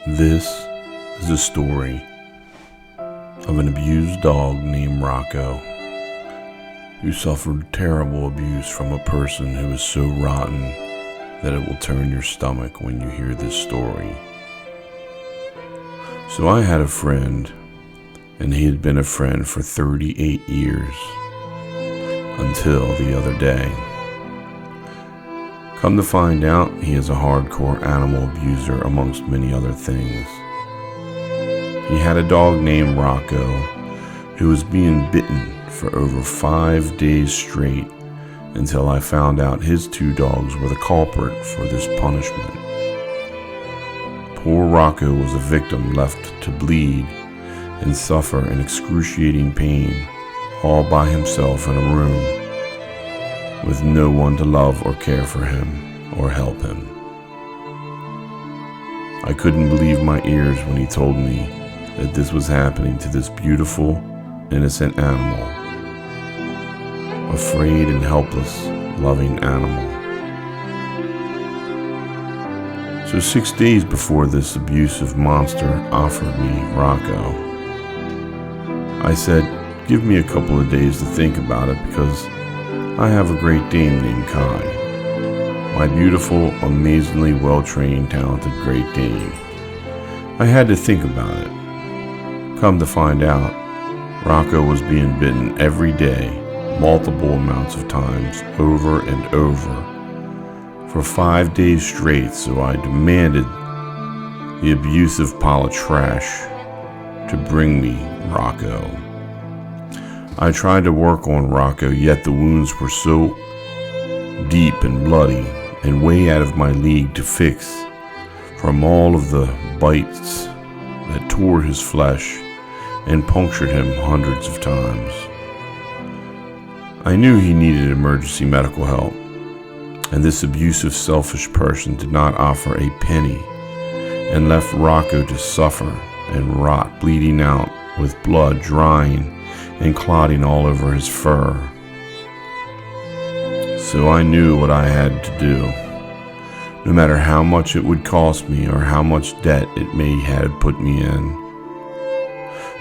This is a story of an abused dog named Rocko, who suffered terrible abuse from a person who is so rotten that it will turn your stomach when you hear this story. So I had a friend, and he had been a friend for 38 years, until the other day. Come to find out, he is a hardcore animal abuser amongst many other things. He had a dog named Rocko who was being bitten for over 5 days straight until I found out his 2 dogs were the culprit for this punishment. Poor Rocko was a victim left to bleed and suffer an excruciating pain all by himself in a room, with no one to love or care for him or help him. I couldn't believe my ears when he told me that this was happening to this beautiful, innocent animal, afraid and helpless, loving animal. So 6 days before this abusive monster offered me Rocko, I said, give me a couple of days to think about it because I have a Great Dane named Kai, my beautiful, amazingly well-trained, talented Great Dane. I had to think about it. Come to find out, Rocko was being bitten every day, multiple amounts of times, over and over, for 5 days straight, so I demanded the abusive pile of trash to bring me Rocko. I tried to work on Rocko, yet the wounds were so deep and bloody and way out of my league to fix from all of the bites that tore his flesh and punctured him hundreds of times. I knew he needed emergency medical help, and this abusive, selfish person did not offer a penny and left Rocko to suffer and rot, bleeding out with blood drying and clotting all over his fur. So I knew what I had to do, no matter how much it would cost me or how much debt it may have put me in.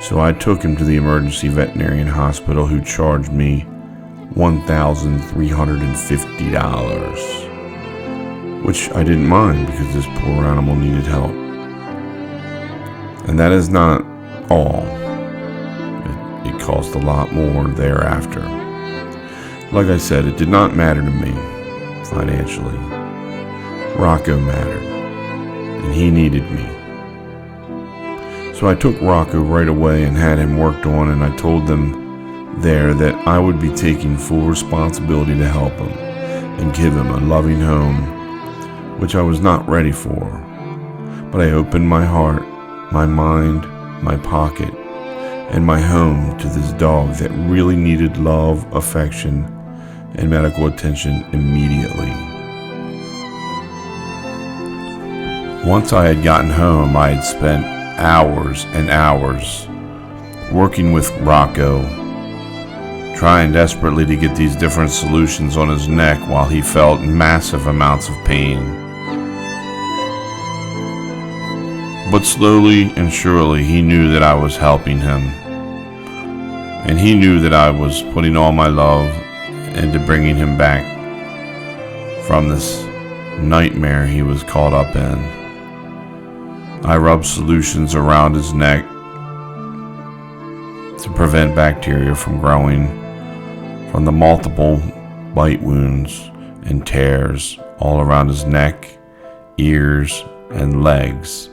So I took him to the emergency veterinarian hospital, who charged me $1,350, which I didn't mind because this poor animal needed help. And that is not all. It cost a lot more thereafter. Like I said, it did not matter to me financially. Rocko mattered, and he needed me. So I took Rocko right away and had him worked on, and I told them there that I would be taking full responsibility to help him and give him a loving home, which I was not ready for. But I opened my heart, my mind, my pocket, and my home to this dog that really needed love, affection, and medical attention immediately. Once I had gotten home, I had spent hours and hours working with Rocko, trying desperately to get these different solutions on his neck while he felt massive amounts of pain. But slowly and surely he knew that I was helping him, and he knew that I was putting all my love into bringing him back from this nightmare he was caught up in. I rubbed solutions around his neck to prevent bacteria from growing from the multiple bite wounds and tears all around his neck, ears, and legs.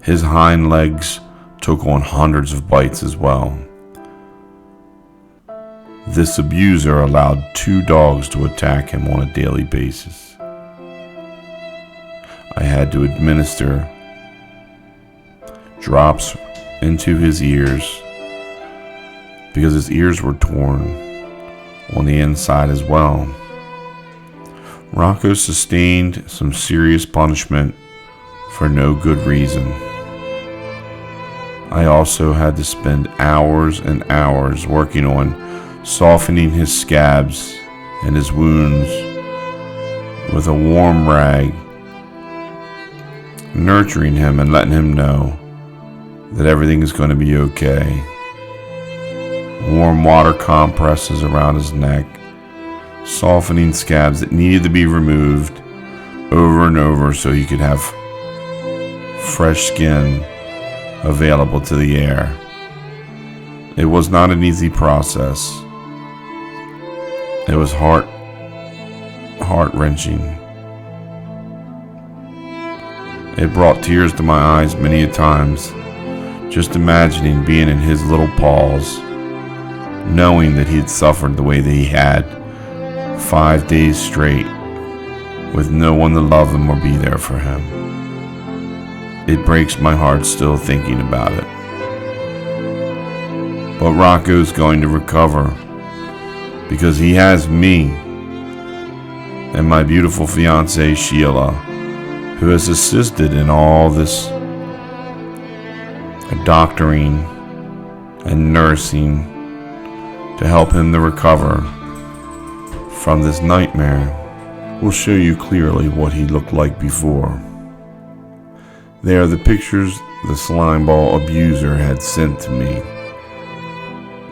His hind legs took on hundreds of bites as well. This abuser allowed 2 dogs to attack him on a daily basis. I had to administer drops into his ears because his ears were torn on the inside as well. Rocko sustained some serious punishment for no good reason. I also had to spend hours and hours working on softening his scabs and his wounds with a warm rag nurturing him and letting him know that everything is going to be okay. Warm water compresses around his neck, softening scabs that needed to be removed over and over so he could have fresh skin available to the air. It was not an easy process. It was heart-wrenching. It brought tears to my eyes many a times, just imagining being in his little paws, knowing that he had suffered the way that he had 5 days straight with no one to love him or be there for him. It breaks my heart still thinking about it. But Rocko's going to recover because he has me and my beautiful fiancée Sheila, who has assisted in all this doctoring and nursing to help him to recover from this nightmare. We'll show you clearly what he looked like before. They are the pictures the slimeball abuser had sent to me,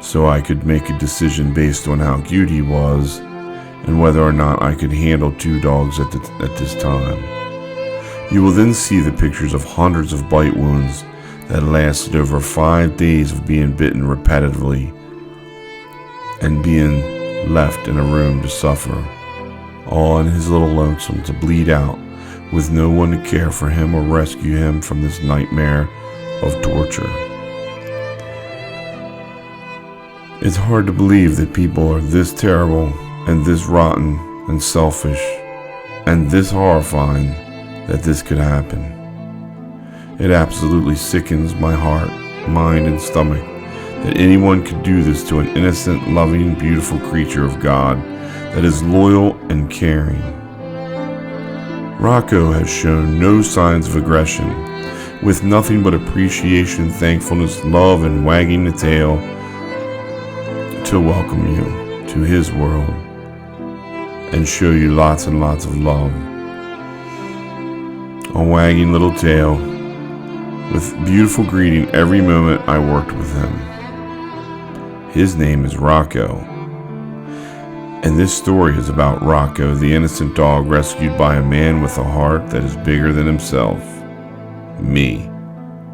so I could make a decision based on how cute he was and whether or not I could handle 2 dogs at this time. You will then see the pictures of hundreds of bite wounds that lasted over 5 days of being bitten repetitively and being left in a room to suffer, all in his little lonesome to bleed out with no one to care for him or rescue him from this nightmare of torture. It's hard to believe that people are this terrible and this rotten and selfish and this horrifying that this could happen. It absolutely sickens my heart, mind, and stomach that anyone could do this to an innocent, loving, beautiful creature of God that is loyal and caring. Rocko has shown no signs of aggression, with nothing but appreciation, thankfulness, love, and wagging the tail to welcome you to his world and show you lots and lots of love. A wagging little tail with beautiful greeting every moment I worked with him. His name is Rocko, and this story is about Rocko, the innocent dog rescued by a man with a heart that is bigger than himself. Me,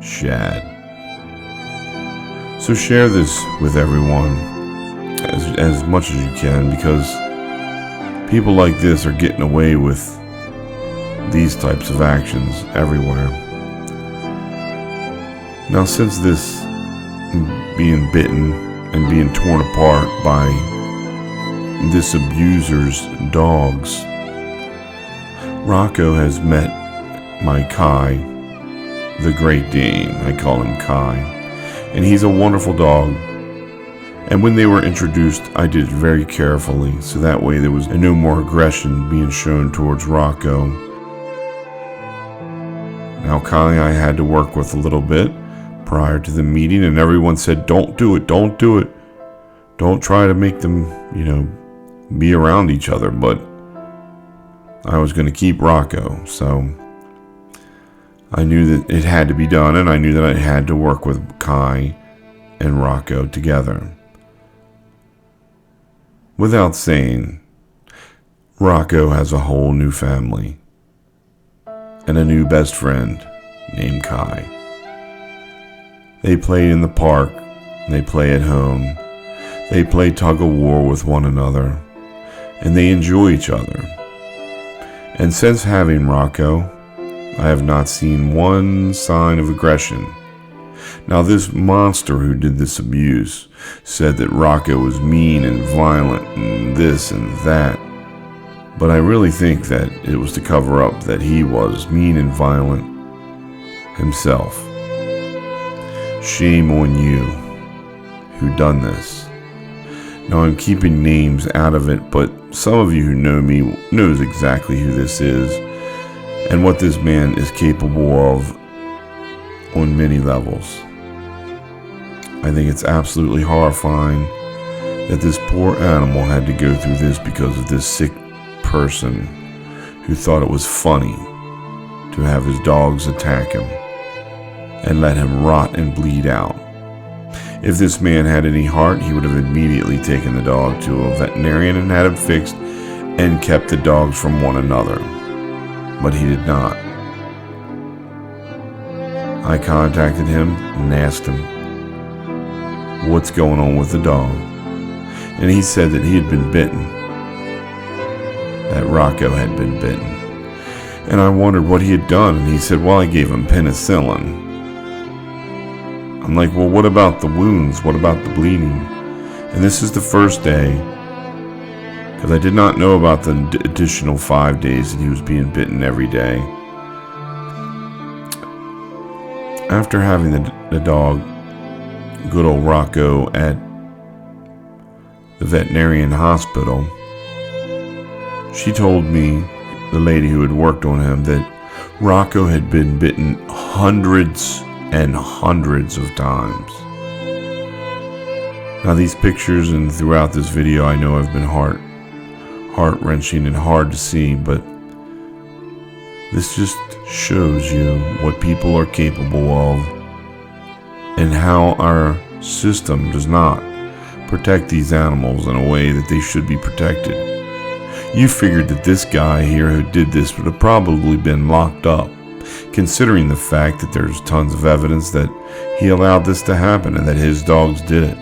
Shad. So share this with everyone as much as you can, because people like this are getting away with these types of actions everywhere. Now, since this being bitten and being torn apart by this abuser's dogs, Rocko has met my Kai, the Great Dane. I call him Kai, and he's a wonderful dog. And when they were introduced, I did it very carefully, so that way there was no more aggression being shown towards Rocko. Now, Kai I had to work with a little bit prior to the meeting, and everyone said, don't do it, don't do it. Don't try to make them, be around each other. But I was going to keep Rocko, so I knew that it had to be done, and I knew that I had to work with Kai and Rocko together. Without saying, Rocko has a whole new family and a new best friend named Kai. They play in the park, they play at home, they play tug-of-war with one another, and they enjoy each other. And since having Rocko, I have not seen one sign of aggression. Now, this monster who did this abuse said that Rocko was mean and violent and this and that, but I really think that it was to cover up that he was mean and violent himself. Shame on you who done this. Now, I'm keeping names out of it, but some of you who know me knows exactly who this is and what this man is capable of on many levels. I think it's absolutely horrifying that this poor animal had to go through this because of this sick person who thought it was funny to have his dogs attack him and let him rot and bleed out. If this man had any heart, he would have immediately taken the dog to a veterinarian and had him fixed and kept the dogs from one another. But he did not. I contacted him and asked him what's going on with the dog. And he said that he had been bitten. That Rocko had been bitten. And I wondered what he had done, and he said, well, I gave him penicillin. I'm like, well, what about the wounds? What about the bleeding? And this is the first day, because I did not know about the additional 5 days that he was being bitten every day. After having the dog, good old Rocko, at the veterinarian hospital, she told me, the lady who had worked on him, that Rocko had been bitten hundreds and hundreds of times. Now these pictures and throughout this video I know have been heart-wrenching and hard to see, but this just shows you what people are capable of and how our system does not protect these animals in a way that they should be protected. You figured that this guy here who did this would have probably been locked up, considering the fact that there's tons of evidence that he allowed this to happen and that his dogs did it,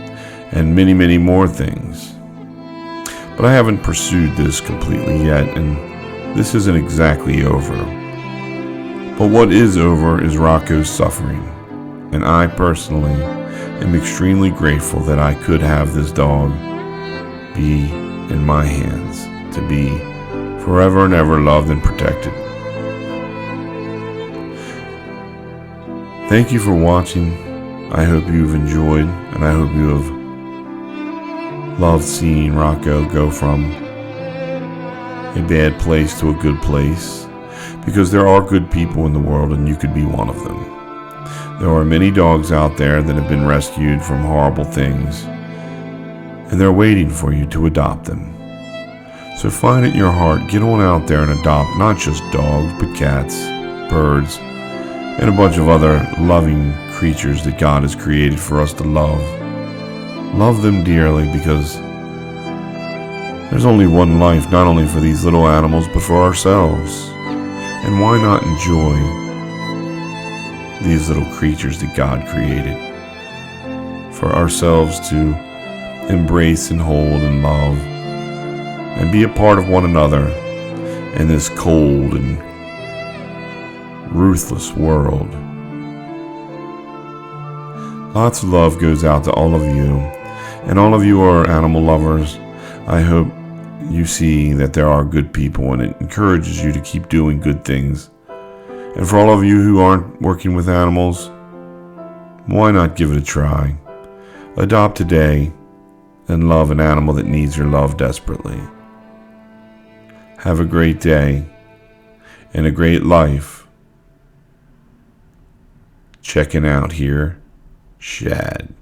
and many, many more things. But I haven't pursued this completely yet, and this isn't exactly over. But what is over is Rocko's suffering, and I personally am extremely grateful that I could have this dog be in my hands, to be forever and ever loved and protected. Thank you for watching. I hope you've enjoyed, and I hope you have loved seeing Rocko go from a bad place to a good place, because there are good people in the world and you could be one of them. There are many dogs out there that have been rescued from horrible things, and they're waiting for you to adopt them. So find it in your heart, get on out there and adopt not just dogs, but cats, birds, and a bunch of other loving creatures that God has created for us to love. Love them dearly, because there's only one life, not only for these little animals, but for ourselves. And why not enjoy these little creatures that God created for ourselves to embrace and hold and love and be a part of one another in this cold and ruthless world. Lots of love goes out to all of you, and all of you are animal lovers. I hope you see that there are good people, and it encourages you to keep doing good things. And for all of you who aren't working with animals, why not give it a try? Adopt today and love an animal that needs your love desperately. Have a great day and a great life. Checking out here, Shad.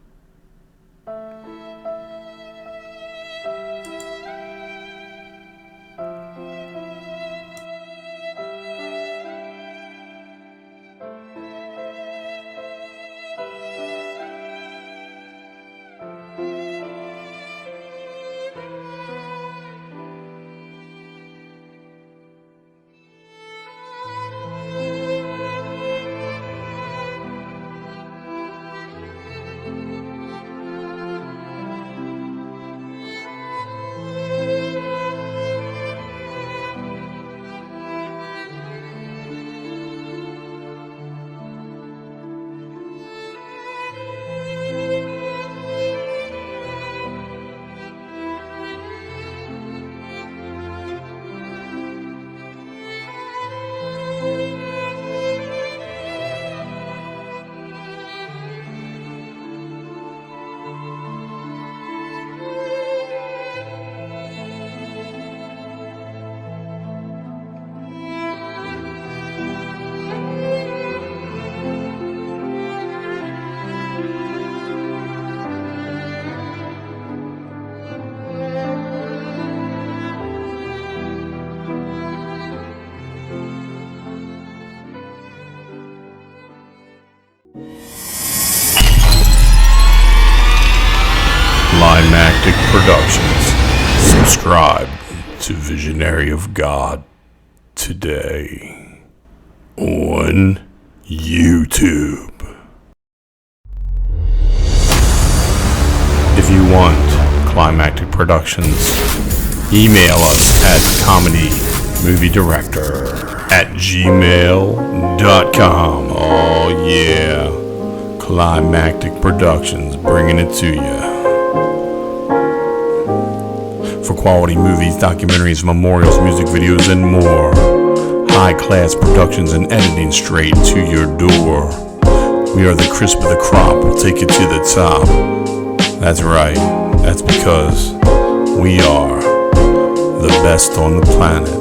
Climactic Productions. Subscribe to Visionary of God today on YouTube. If you want Climactic Productions, email us at comedymoviedirector@gmail.com. Oh yeah, Climactic Productions, bringing it to you. For quality movies, documentaries, memorials, music videos, and more. High-class productions and editing straight to your door. We are the crisp of the crop. We'll take you to the top. That's right. That's because we are the best on the planet.